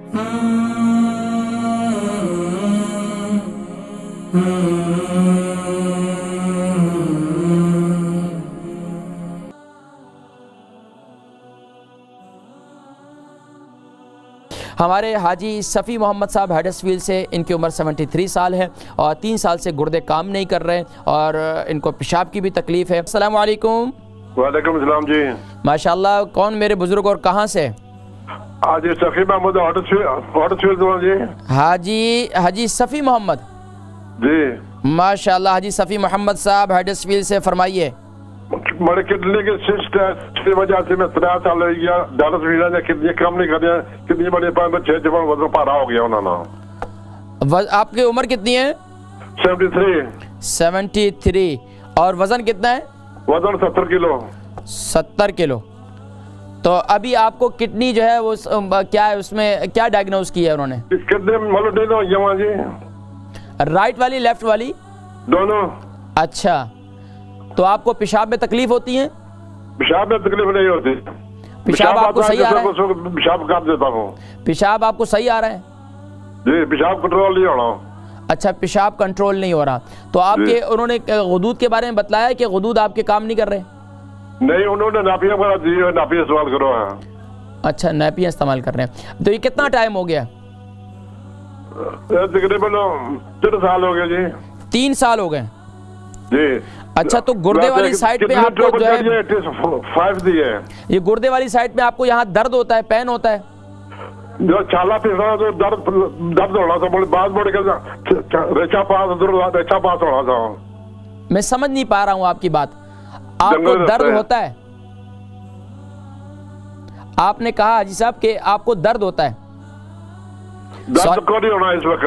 हमारे हाजी सफ़ी मोहम्मद साहब हडर्सफील्ड से, इनकी उम्र 73 साल है और 3 साल से गुर्दे काम नहीं कर रहे और इनको पेशाब की भी तकलीफ़ है। अस्सलाम वालेकुम। वालेकुम सलाम जी। माशाल्लाह, कौन मेरे बुजुर्ग और कहाँ से? हाजी सफ़ी मोहम्मद हडर्सफील्ड जी। हाजी सफ़ी मोहम्मद जी। माशाल्लाह। हाजी सफ़ी मोहम्मद साहब हडर्सफील्ड से, फरमाइए। मेरे किडनी की सिस्ट है, इसकी वजह से मैं 3 साल हो गया डायलिसिस ने किडनी काम नहीं कर रहा, किडनी बड़े पाए में 6 जबन वजन पारा हो गया उन्होंने। आपकी उम्र कितनी है? 73। और वजन कितना है? वजन 70 किलो। 70 किलो। तो अभी आपको किडनी जो है वो क्या है, उसमें क्या डायग्नोज किया है उन्होंने? किडनी राइट वाली, लेफ्ट वाली? दोनों। अच्छा, तो आपको पेशाब में तकलीफ होती है? पेशाब में तकलीफ नहीं होती। पेशाब आपको सही आ रहा है? पेशाब कर देता हूँ। पेशाब आपको सही आ रहा है? जी, पेशाब कंट्रोल नहीं हो रहा। अच्छा, पेशाब कंट्रोल नहीं हो रहा। तो आपके उन्होंने गुदूद के बारे में बताया कि गुदूद आपके काम नहीं कर रहे? नहीं, उन्होंने नापियाँ बना दी है, नापियाँ इस्तेमाल करो है। अच्छा, नापियाँ इस्तेमाल कर रहे हैं। तो ये कितना टाइम हो गया? तकरीबन 3 साल हो गए जी। 3 साल हो गए जी। अच्छा, तो गुर्दे वाली साइड पे आपको जो है 5 दी है। ये गुर्दे वाली साइड पे आपको यहाँ दर्द होता है, पेन होता है? जो छाला पिसना तो दर्द होना था, बाद बढ़ के रेचा पास होना था। मैं समझ नहीं पा रहा हूँ आपकी बात। आपको दर्द होता है? आपने कहा हाजी साहब कि आपको दर्द होता है? दर्द को नहीं होना इस वक्त।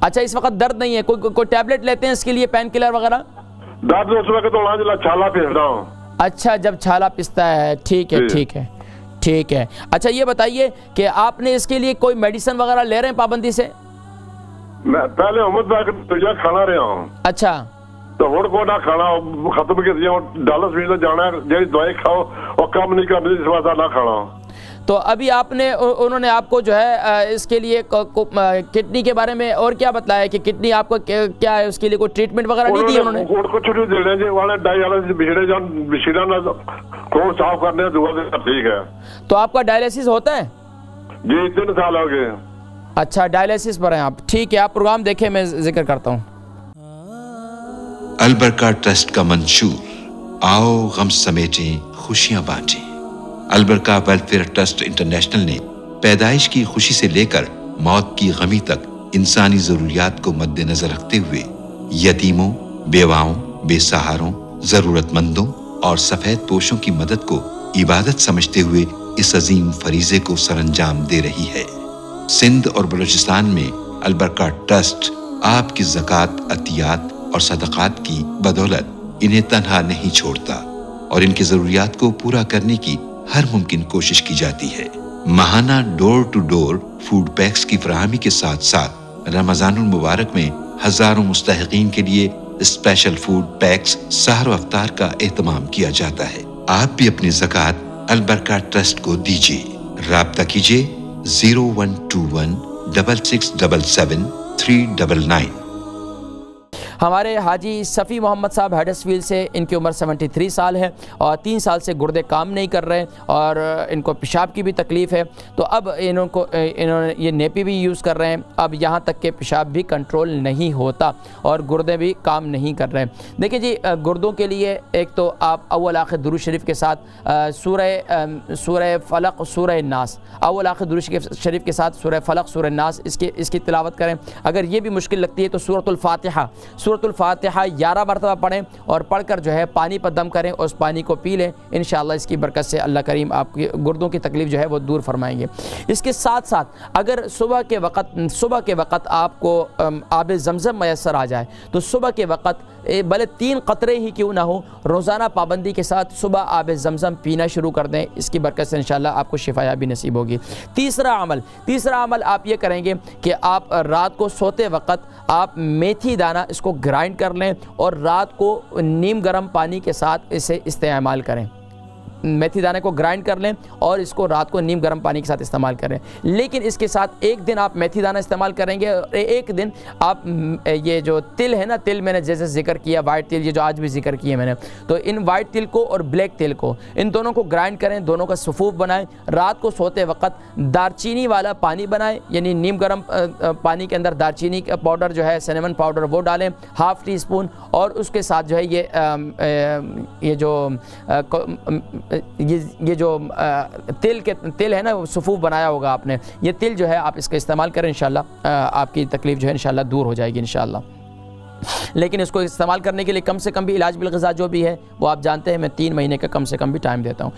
अच्छा, इस वक्त दर्द नहीं है। कोई टैबलेट लेते हैं इसके लिए, पेन किलर वगैरह? दर्द उस वक्त तो छाला पिसता हूँ। अच्छा, जब छाला पिसता है। ठीक है, ठीक है, ठीक है। अच्छा, ये बताइए कि आपने इसके लिए कोई मेडिसिन वगैरह ले रहे हैं पाबंदी से? मैं पहले अहमद खाना रहा हूँ। अच्छा, तो हुण को ना खाना खत्म कर दिया, डायलिसिस जाना है, जो दवाई खाओ और कम नहीं करनी, इस वजह ना खाना। तो अभी उन्होंने आपको जो है इसके लिए किडनी के बारे में और क्या बताया कि किडनी आपको क्या है, उसके लिए कोई ट्रीटमेंट वगैरह नहीं दी उन्होंने? कुछ नहीं दे रहे जी, वाले डायलिसिस भिड़े जान बिछड़ा ना खून साफ करने दुआ दे, ठीक है। तो आपका डायलिसिस होता है? जी, 3 साल हो गए। अच्छा, डायलिसिस पर हैं आप। ठीक है, आप प्रोग्राम देखें, मैं जिक्र करता हूँ। अल बरका ट्रस्ट का मंशूर, आओ गम समेटें खुशियां बांटें। अल बरका वेलफेयर ट्रस्ट इंटरनेशनल ने पैदाइश की खुशी से लेकर मौत की गमी तक इंसानी जरूरियात को मद्देनजर रखते हुए यतीमों, बेवाओं, बेसहारों, जरूरतमंदों और सफेद पोशों की मदद को इबादत समझते हुए इस अजीम फरीजे को सरअंजाम दे रही है। सिंध और बलूचिस्तान में अल बरका ट्रस्ट आपकी ज़कात, अतियात और सदक़ात की बदौलत इन्हें तन्हा नहीं छोड़ता और इनकी जरूरियात को पूरा करने की हर मुमकिन कोशिश की जाती है। माहाना door to door food packs की फराहमी के साथ साथ रमजानुल मुबारक में हजारों मुस्तहिकीन के लिए स्पेशल फूड पैक्स सहर व अफ्तार का एहतमाम किया जाता है। आप भी अपनी ज़कात अल बरका ट्रस्ट को दीजिए। राब्ता कीजिए 0121 6677 399। हमारे हाजी सफ़ी मोहम्मद साहब हडर्सफील्ड से, इनकी उम्र 73 साल है और 3 साल से गुर्दे काम नहीं कर रहे और इनको पेशाब की भी तकलीफ़ है। तो अब इन्होंने ये नेपी भी यूज़ कर रहे हैं। अब यहाँ तक के पेशाब भी कंट्रोल नहीं होता और गुर्दे भी काम नहीं कर रहे हैं। देखिए जी, गुर्दों के लिए एक तो आप अव्वल आखिर दुरूद शरीफ के साथ सूरह फलक, सूरह नास, अव्वल आखिर दुरूद शरीफ के साथ सूरह फलक, सूरह नास इसकी तिलावत करें। अगर ये भी मुश्किल लगती है तो सूरतुल फातिहा 11 मरतबा पढ़ें और पढ़कर जो है पानी पर दम करें और उस पानी को पी लें। इंशाअल्लाह इसकी बरकत से अल्लाह करीम आपकी गुर्दों की तकलीफ़ जो है वो दूर फरमाएंगे। इसके साथ साथ अगर सुबह के वक़्त आपको आब ज़मज़म मैसर आ जाए तो सुबह के वक़्त भले 3 कतरे ही क्यों ना हो, रोज़ाना पाबंदी के साथ सुबह आब ज़मज़म पीना शुरू कर दें। इसकी बरकत से इंशाअल्लाह आपको शिफायाबी नसीब होगी। तीसरा अमल आप ये करेंगे कि आप रात को सोते वक़्त आप मेथी दाना इसको ग्राइंड कर लें और रात को नीम गर्म पानी के साथ इसे इस्तेमाल करें। मेथी दाने को ग्राइंड कर लें और इसको रात को नीम गर्म पानी के साथ इस्तेमाल करें। लेकिन इसके साथ एक दिन आप मेथी दाना इस्तेमाल करेंगे और एक दिन आप ये जो तिल है ना, तिल मैंने जैसे जिक्र किया, वाइट तिल, ये जो आज भी जिक्र किए मैंने, तो इन वाइट तिल को और ब्लैक तिल को, इन दोनों को ग्राइंड करें, दोनों का सफूफ बनाएं। रात को सोते वक्त दारचीनी वाला पानी बनाएं, यानी नीम गर्म पानी के अंदर दारचीनी का पाउडर जो है, सिनेमन पाउडर, वो डालें हाफ टी स्पून, और उसके साथ जो है ये जो तिल है ना, सफूफ बनाया होगा आपने, ये तिल जो है आप इसका इस्तेमाल करें, इंशाल्लाह आपकी तकलीफ जो है इंशाल्लाह दूर हो जाएगी इंशाल्लाह। लेकिन इसको इस्तेमाल करने के लिए कम से कम भी इलाज बिल ग़िज़ा जो भी है वो आप जानते हैं, मैं 3 महीने का कम से कम भी टाइम देता हूँ।